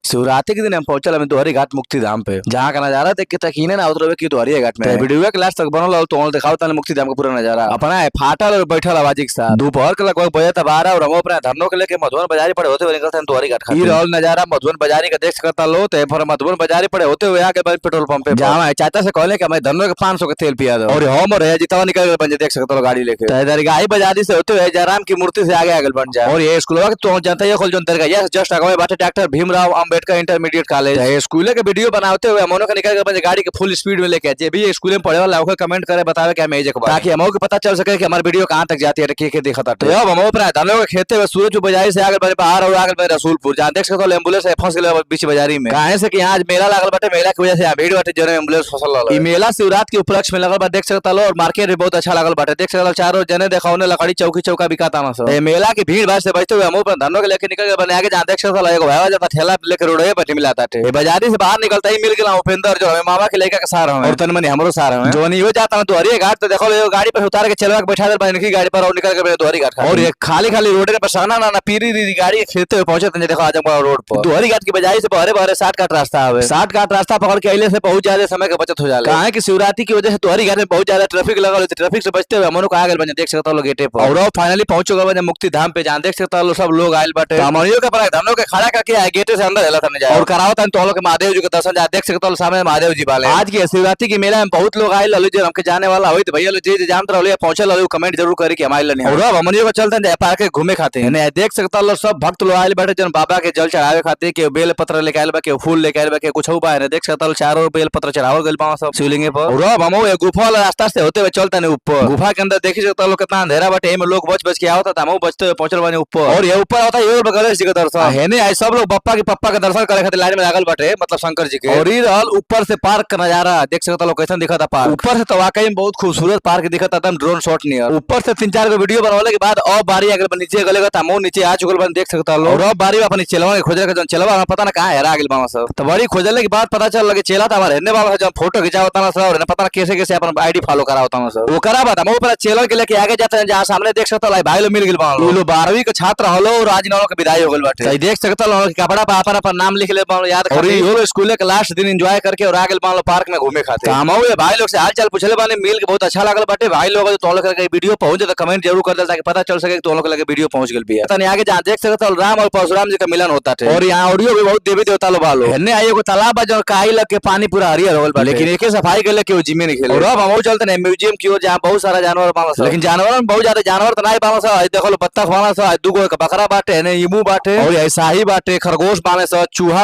शिवरात्रि के दिन हम पहुंचल हमें दोहरी घाट मुक्ति धाम पे, जहाँ का नजारा देख के तकीने ना उतरवे की दोहरी घाट में वीडियो के लास्ट तक बनल तो दिखाओ तने मुक्ति धाम का पूरा नजारा अपना है फाटल और बैठल आवाजी के साथ। दोपहर के लगभग बजे तक 12 और हम अपने धरनों के लेके मधुबन बाजारी पड़े होते हुए निकलते हैं दोहरी घाट खातिर। ई रहल नजारा मधुबन बाजारी का देख सकता लो तो फिर मधुबन बाजारी पड़े होते हुए आके पेट्रोल पंप पे जहाँ चाचा से कहले कि हमें धरनों के 500 के तेल पिया दो और हम और जितना निकल गए बन देख सकते हो गाड़ी लेके दरगाही बाजारी से होते हुए जयराम की मूर्ति से आगे आगे बन जाए। और ये स्कूल तो जनता ये खोल जो दरगाह जस्ट अगवे बाटे doctor Bhimrao Ambedkar intermediate college school के वीडियो बनाते हुए हमों का निकल के गाड़ी के फुल स्पीड में लेके जे भी स्कूल में पढ़े वाला होकर कमेंट करे बतावे कि हमें ताकि हमों को पता चल सके कि हमारी वीडियो कहां तक जाती है के देखा था। तो अब हम अपना धनों के खेते हुए सूरज बाजारी से आगे बढ़े बाहर और आगे बढ़े रसूलपुर जहां देख सकते हो एम्बुलेंस फंस गए बीच बाजारी में कहे से कि आज मेला लागल बाटे मेला की वजह से भीड़ बाटे जो एम्बुलेंस फसल रहा। मेला शिवरात्रि के उपलक्ष्य में लगल बा देख सकता लो और मार्केट भी बहुत अच्छा लागल बाटे देख सकता चारों जने देखा लकड़ी चौकी चौका बिकाता ना मेला की भीड़ भाड़ से बचते हुए हम अपना धनों के लेके निकल गए बने आगे जहाँ देख सकता एगो भाई जाता ठेला लेके रोड पे मिलाता थे बाजारी से बाहर निकलता ही मिल गया उपेंद्र जो हमें मामा के लेकर सार हमें और तनमनी हमरो सार हमें जो नहीं हो जाता हूं दोहरी घाट तो देखो गाड़ी पर उतार के चलवा के बैठा दे इनकी गाड़ी पर और निकल के दोहरी घाट और ये खाली खाली रोड पे सना ना पीरी दी गाड़ी खेलते हुए पहुंचे थे देखो आजमगढ़ रोड पर दोहरी घाट की बजाय से बहरे बहरे 60 का रास्ता है 60 का रास्ता पकड़ के अइले से बहुत ज्यादा समय का बचत हो जाला कहां कि शिवरात्रि की वजह से दोहरी घाट में बहुत ज्यादा ट्रैफिक लगा होती ट्रैफिक से बचते हुए हमनो आगे बने देख सकता लोग गेटे पर और फाइनली पहुंच चुका बने मुक्ति धाम पे जहां देख सकता लोग सब लोग आइल बाटे हमनियो के पर धनों के खड़ा करके गेटे से अंदर हेला था और करावत तो लोग महादेव जी के दर्शन जा देख सकता सामने महादेव जी वाले आज की शिवरात्रि की मेला में बहुत लोग आइल जो हमके जाने वाला होई तो भैया जी जानत रहो पहुंचल रहो कमेंट जरूर करी कि हम आइल नहीं और अब हमनियो को चलते हैं पार्क के घूमे खाते हैं देख सकता लोग सब भक्त लोग आइल बैठे जन बाबा के जल चढ़ावे खाते के बेल पत्र लेके आइल बा के फूल लेके आइल बा के कुछ बा है देख सकता चारों बेल पत्र चढ़ावल गइल बा सब शिवलिंग पर और अब हम गुफा वाला रास्ता से होते हुए चलते हैं ऊपर गुफा के अंदर देख सकता लोग कितना अंधेरा बाटे एमे लोग बच के आवता हम बचते हुए पहुंचल बानी ऊपर और ये ऊपर होता है गणेश जी का दर्शन है नहीं सब लोग बप्पा के पप्पा का दर्शन करे खातिर लाइन में लागल बाटे मतलब शंकर जी के और ई रहल ऊपर से पार्क का नजारा देख सकता लोग कैसा दिखा था पार्क ऊपर से तो वाकई में बहुत खूबसूरत पार्क दिखा था एकदम ड्रोन शॉट नियर ऊपर से 3-4 को वीडियो बनवाने के बाद और बारी अगर नीचे गलेगा तो हम नीचे आ चुकल बन देख सकता लोग और बारी अपनी चलवा खोजल के चलवा पता ना कहां हेरा गेल बाबा सब तो बड़ी खोजले के बाद पता चल लगे चला था हमारे बाबा जब फोटो खिंचावता ना सर और पता ना कैसे कैसे अपन आईडी फॉलो करावता ना सर वो करा बात हम ऊपर चेलर के लेके आगे जाते हैं जहां सामने देख सकता भाई लोग मिल गेल बा लो 12वीं के छात्र हलो और आज नौ के विदाई हो गेल बाटे सही देख सकता लोग कपड़ा पर अपन नाम लिख ले याद और यो स्कूल के लास्ट दिन एंजॉय करके और आगे मान लो पार्क में घूमे खाते हम भाई लोग से हाल चाल पूछले बाने मिल के बहुत अच्छा लागल बाटे भाई लोग तो लोग के वीडियो पहुंच जाए तो कमेंट जरूर कर दे ताकि पता चल सके कि तो लोग के वीडियो पहुंच गेल बिया तनी आगे जहां देख सकता राम और परशुराम जी का मिलन होता थे और यहाँ ऑडियो भी बहुत देवी देवता लोग बालो हन्ने आई एगो तालाब जो काई लग के पानी पूरा हरियर हो गेल बा लेकिन एके सफाई के लेके जिम्मे नहीं खेले और अब हम चलते हैं म्यूजियम की ओर जहां बहुत सारा जानवर पावस लेकिन जानवर में बहुत ज्यादा जानवर तो नहीं पावस देखो लो बत्तख पावस दुगो बकरा बाटे ने ईमू बाटे और शाही बाटे खरगोश पावे चूहा